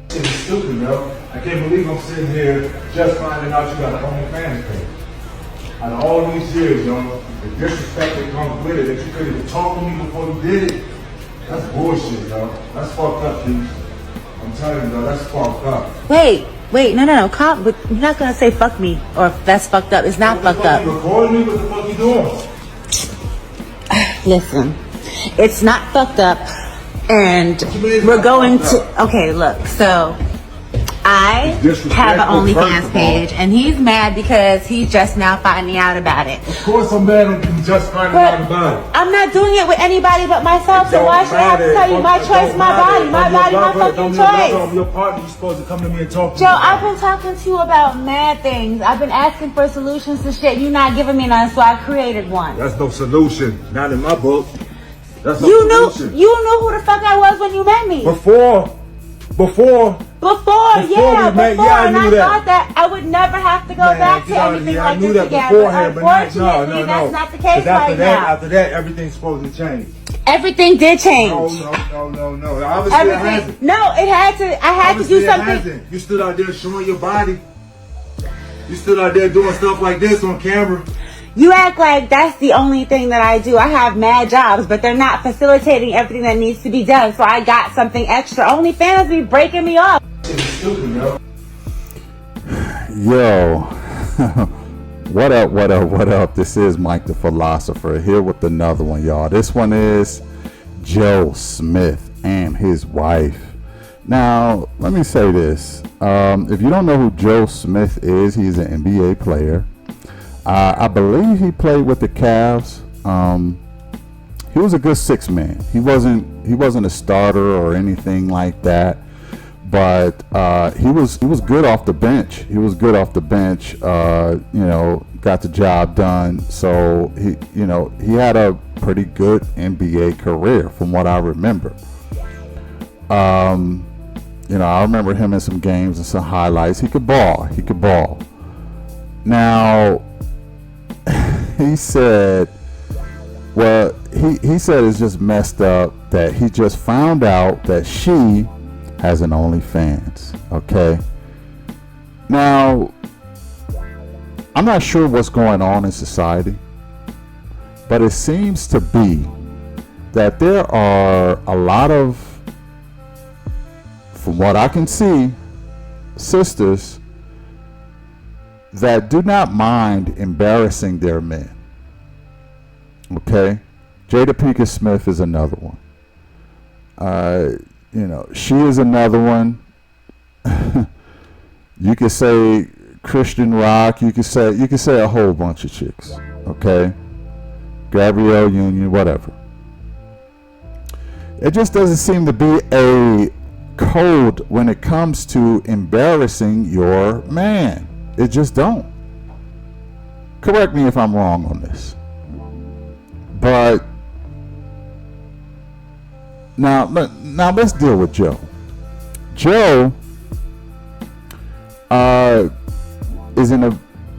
It's stupid, yo. I can't believe I'm sitting here just finding out you got an OnlyFans page. Out of all these years, yo, the disrespect that comes with it, that you could even talk to me before you did it, that's bullshit, yo. That's fucked up, dude. I'm telling you, yo, that's fucked up. Wait, no. But you're not gonna say fuck me or that's fucked up. It's not fucked up. You recording me? What the fuck you doing? Listen, it's not fucked up, and we're going to. Okay, look. So I have an OnlyFans page, and he's mad because he's just now finding out about it. Of course, I'm mad at you just finding out about it. I'm not doing it with anybody but myself, so why should I have to tell you my choice, my body, my fucking choice? I'm your partner. You're supposed to come to me and talk to me. Joe, I've been talking to you about mad things. I've been asking for solutions to shit. You're not giving me none, so I created one. That's no solution. Not in my book. That's no solution. You knew who the fuck I was when you met me. Before, I knew that. Thought that I would never have to go back to anything like this again. Unfortunately, that's not the case right now. After that, everything's supposed to change. Everything did change. No. Obviously, it hasn't. No, it had to. I had to do something. You stood out there showing your body. You stood out there doing stuff like this on camera. You act like that's the only thing that I do. I have mad jobs, but they're not facilitating everything that needs to be done. So I got something extra. OnlyFans be breaking me off. It's stupid, yo. Yo, what up? This is Mike the Philosopher here with another one, y'all. This one is Joe Smith and his wife. Now, let me say this. If you don't know who Joe Smith is, he's an NBA player. I believe he played with the Cavs. He was a good six man. He wasn't a starter or anything like that, but he was good off the bench. He was good off the bench. Got the job done. So he had a pretty good NBA career from what I remember. I remember him in some games and some highlights. He could ball. Now, he said it's just messed up that he just found out that she has an OnlyFans. Okay. Now, I'm not sure what's going on in society, but it seems to be that there are a lot of, from what I can see, sisters that do not mind embarrassing their men. Okay? Jada Pinkett Smith is another one. She is another one. You could say Christian Rock. You could say a whole bunch of chicks. Okay? Gabrielle Union, whatever. It just doesn't seem to be a code when it comes to embarrassing your man. It just don't. Correct me if I'm wrong on this. But now let's deal with Joe. Joe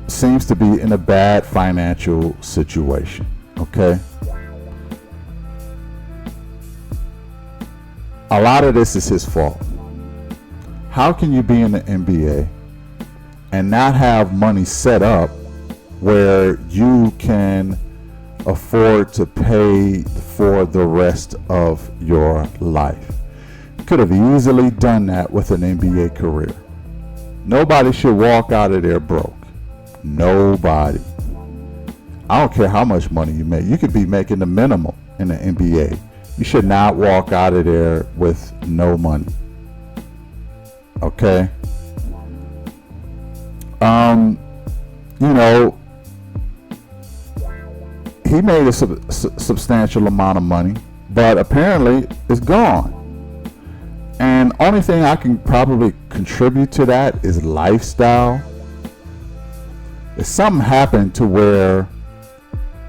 seems to be in a bad financial situation. Okay. A lot of this is his fault. How can you be in the NBA and not have money set up where you can afford to pay for the rest of your life? Could have easily done that with an NBA career. Nobody should walk out of there broke. Nobody. I don't care how much money you make. You could be making the minimum in the NBA. You should not walk out of there with no money. Okay? He made a substantial amount of money, but apparently it's gone. And only thing I can probably contribute to that is lifestyle. If something happened to where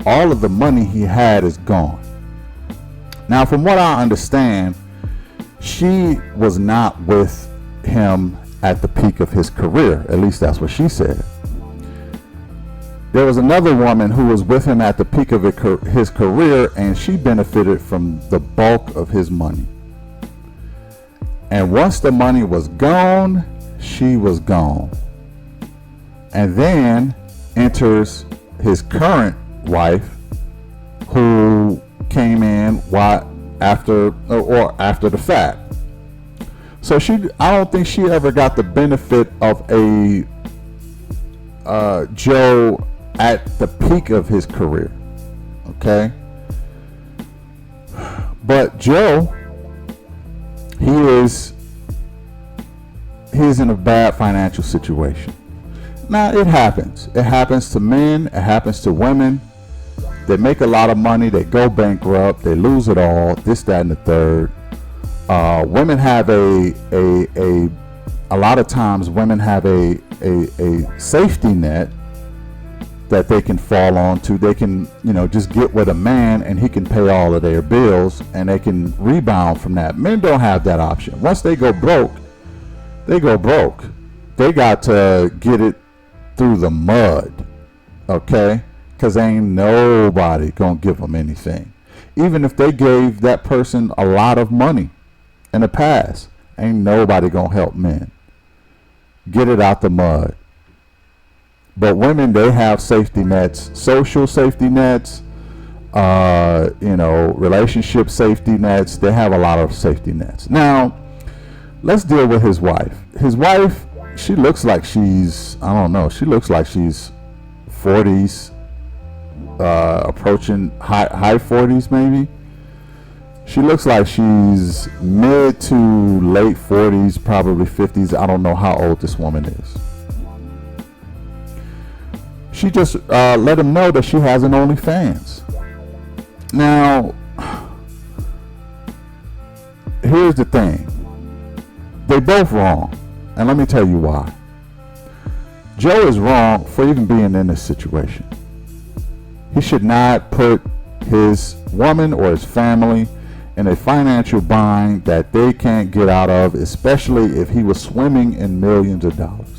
all of the money he had is gone. Now, from what I understand, she was not with him at the peak of his career. At least that's what she said. There was another woman who was with him at the peak of his career, and she benefited from the bulk of his money. And once the money was gone, she was gone. And then enters his current wife, who came in after the fact. So I don't think she ever got the benefit of a Joe at the peak of his career. Okay? But Joe, he's in a bad financial situation. Now, it happens. It happens to men. It happens to women. They make a lot of money. They go bankrupt. They lose it all. This, that, and the third. Women have a lot of times women have a safety net that they can fall onto. They can, just get with a man and he can pay all of their bills and they can rebound from that. Men don't have that option. Once they go broke, they go broke. They got to get it through the mud, okay? Because ain't nobody gonna give them anything. Even if they gave that person a lot of money in the past, ain't nobody gonna help men get it out the mud. But women, they have safety nets, social safety nets, relationship safety nets. They have a lot of safety nets. Now, let's deal with his wife. His wife, she looks like she's, I don't know, she looks like she's 40s, approaching high 40s maybe. She looks like she's mid to late 40s, probably 50s. I don't know how old this woman is. She just let him know that she has an OnlyFans. Now, here's the thing. They both wrong. And let me tell you why. Joe is wrong for even being in this situation. He should not put his woman or his family in a financial bind that they can't get out of, especially if he was swimming in millions of dollars.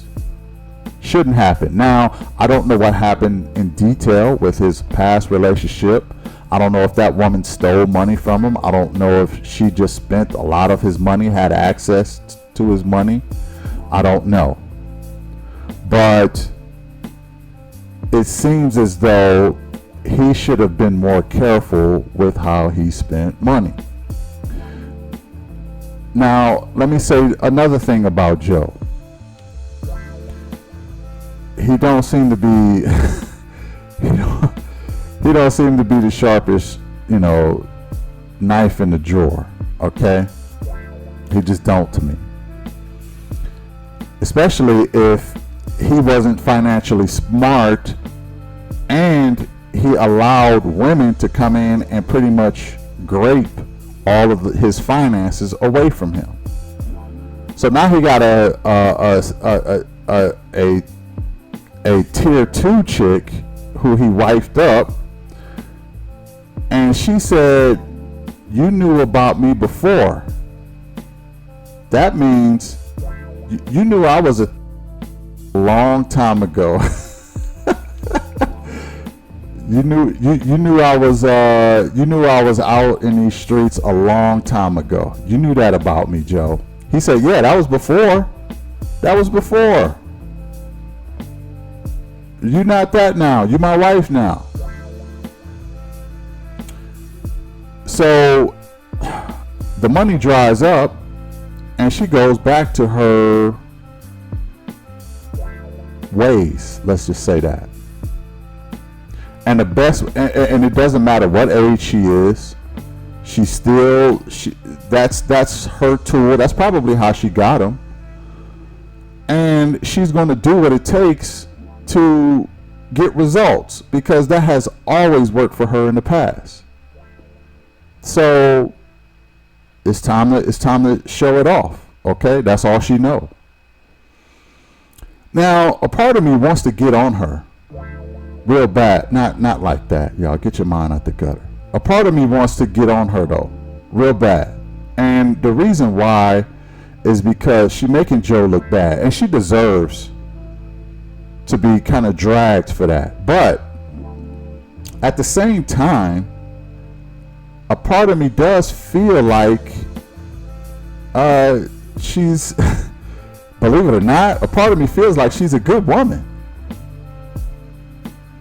Shouldn't happen. Now, I don't know what happened in detail with his past relationship. I don't know if that woman stole money from him. I don't know if she just spent a lot of his money, had access to his money. I don't know. But it seems as though he should have been more careful with how he spent money. Now, let me say another thing about Joe. He don't seem to be he don't seem to be the sharpest, knife in the drawer, okay? He just don't to me. Especially if he wasn't financially smart and he allowed women to come in and pretty much grape all of his finances away from him. So now he got a tier 2 chick who he wifed up, and she said, "You knew about me before. That means you knew I was a long time ago." You knew I was out in these streets a long time ago. You knew that about me, Joe. He said, "Yeah, that was before. That was before. You not that now. You my wife now." So the money dries up and she goes back to her ways. Let's just say that. And and it doesn't matter what age she is. That's her tool. That's probably how she got him. And she's going to do what it takes to get results, because that has always worked for her in the past. So it's time to show it off. Okay, that's all she knows. Now, a part of me wants to get on her real bad. Not like that, y'all. Get your mind out the gutter. A part of me wants to get on her though, real bad. And the reason why is because she's making Joe look bad, and she deserves to be kind of dragged for that. But at the same time, a part of me does feel like she's, believe it or not, a part of me feels like she's a good woman.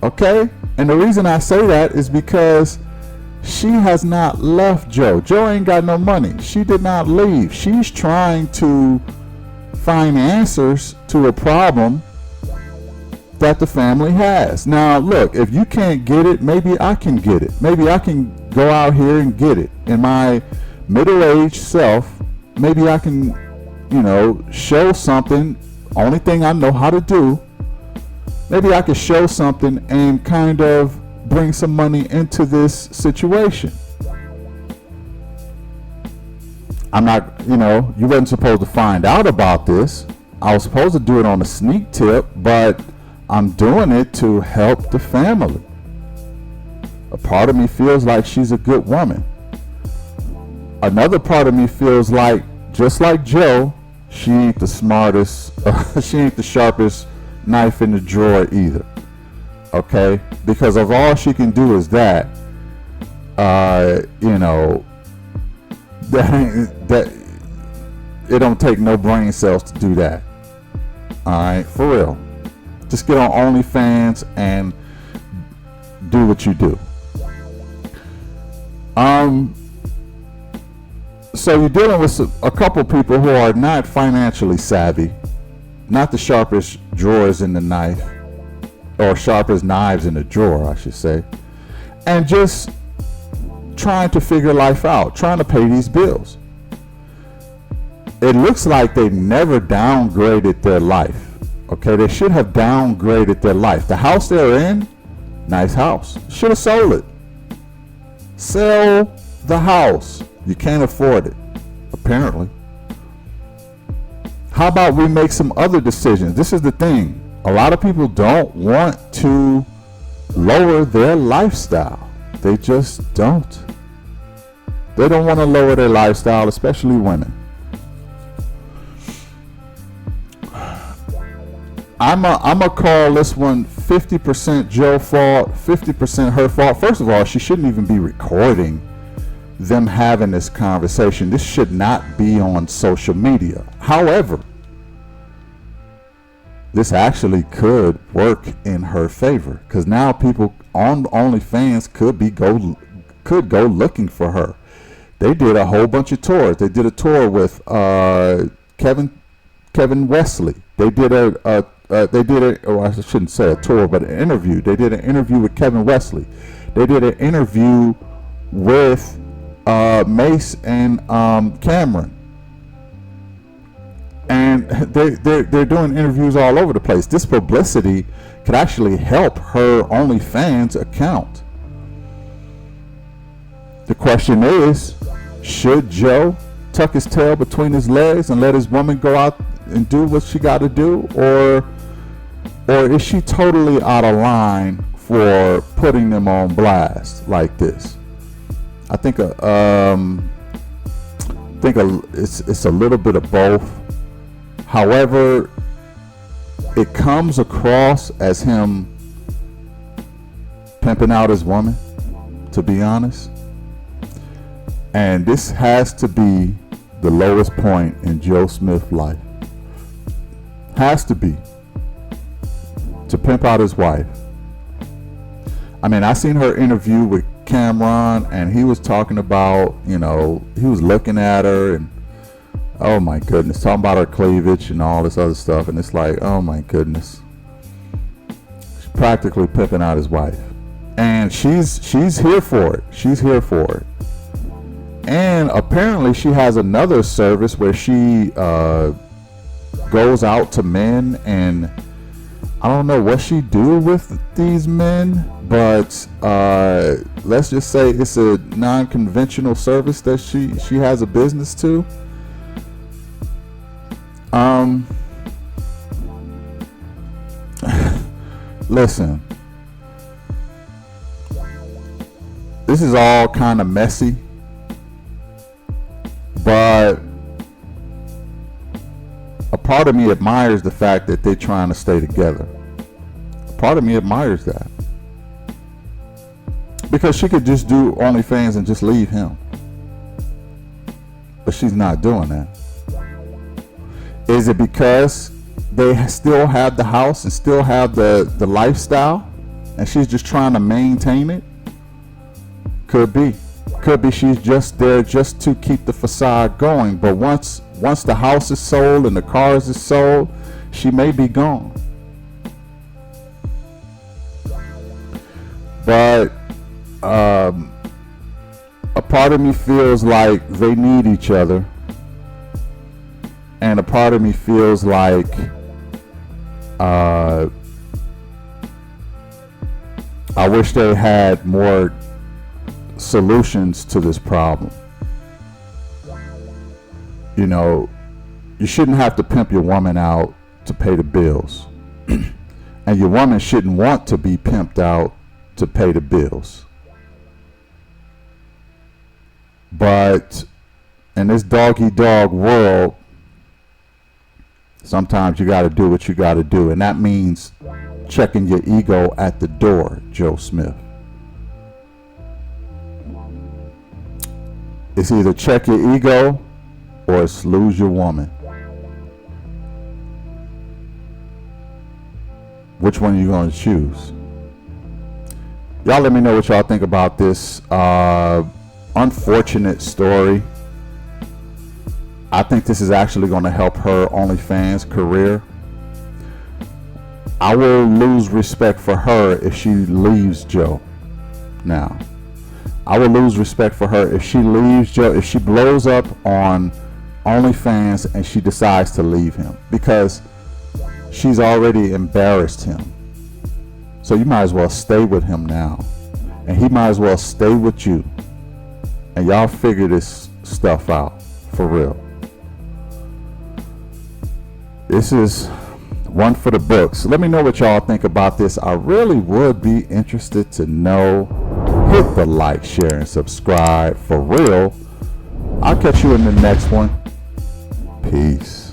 Okay? And the reason I say that is because she has not left Joe. Joe ain't got no money. She did not leave. She's trying to find answers to a problem that the family has. Now, look, if you can't get it, maybe I can get it. Maybe I can go out here and get it. In my middle-aged self, maybe I can, show something. Only thing I know how to do. Maybe I could show something and kind of bring some money into this situation. I'm not, you wasn't supposed to find out about this. I was supposed to do it on a sneak tip, but I'm doing it to help the family. A part of me feels like she's a good woman. Another part of me feels like, just like Joe, she ain't the smartest, she ain't the sharpest knife in the drawer either. Okay? Because of all she can do is that, that it don't take no brain cells to do that. Alright, for real. Just get on OnlyFans and do what you do. So you're dealing with a couple people who are not financially savvy, not the sharpest drawers in the knife, or sharpest knives in the drawer, I should say, and just trying to figure life out, trying to pay these bills. It looks like they never downgraded their life. Okay, they should have downgraded their life. The house they're in, nice house. Should have sold it. Sell the house. You can't afford it, apparently. How about we make some other decisions? This is the thing. A lot of people don't want to lower their lifestyle. They just don't. They don't want to lower their lifestyle, especially women. I'm a call this one 50% Joe's fault, 50% her fault. First of all, she shouldn't even be recording them having this conversation. This should not be on social media. However, this actually could work in her favor, because now people on OnlyFans could go looking for her. They did a whole bunch of tours. They did a tour with Kevin Wesley. They did I shouldn't say a tour, but an interview. They did an interview with Kevin Wesley. They did an interview with Mace and Cameron. And they're doing interviews all over the place. This publicity could actually help her OnlyFans account. The question is, should Joe tuck his tail between his legs and let his woman go out and do what she got to do, or is she totally out of line for putting them on blast like this? I think it's a little bit of both. However, it comes across as him pimping out his woman, to be honest. And this has to be the lowest point in Joe Smith's life. Has to be. To pimp out his wife. I mean, I seen her interview with Cameron, and he was talking about, he was looking at her and, oh my goodness, talking about her cleavage and all this other stuff. And it's like, oh my goodness. She's practically pimping out his wife. And she's here for it. She's here for it. And apparently she has another service where she goes out to men, and I don't know what she do with these men, but let's just say it's a non-conventional service that she has a business to. Listen, this is all kind of messy, but a part of me admires the fact that they're trying to stay together. part of me admires that. Because she could just do OnlyFans and just leave him. But she's not doing that. Is it because they still have the house and still have the lifestyle and she's just trying to maintain it? Could be. Could be she's just there just to keep the facade going. But once the house is sold and the cars is sold, she may be gone. But a part of me feels like they need each other, and a part of me feels like I wish they had more solutions to this problem. You know, you shouldn't have to pimp your woman out to pay the bills. And your woman shouldn't want to be pimped out to pay the bills. But in this dog-eat-dog world, sometimes you got to do what you got to do. And that means checking your ego at the door, Joe Smith. It's either check your ego or it's lose your woman. Which one are you going to choose? Y'all let me know what y'all think about this unfortunate story. I think this is actually going to help her OnlyFans career. I will lose respect for her if she leaves Joe now. I will lose respect for her if she leaves Joe, if she blows up on OnlyFans and she decides to leave him, because she's already embarrassed him. So you might as well stay with him now, and he might as well stay with you, and y'all figure this stuff out for real. This is one for the books. Let me know what y'all think about this. I really would be interested to know. Hit the like, share, and subscribe for real. I'll catch you in the next one. Peace.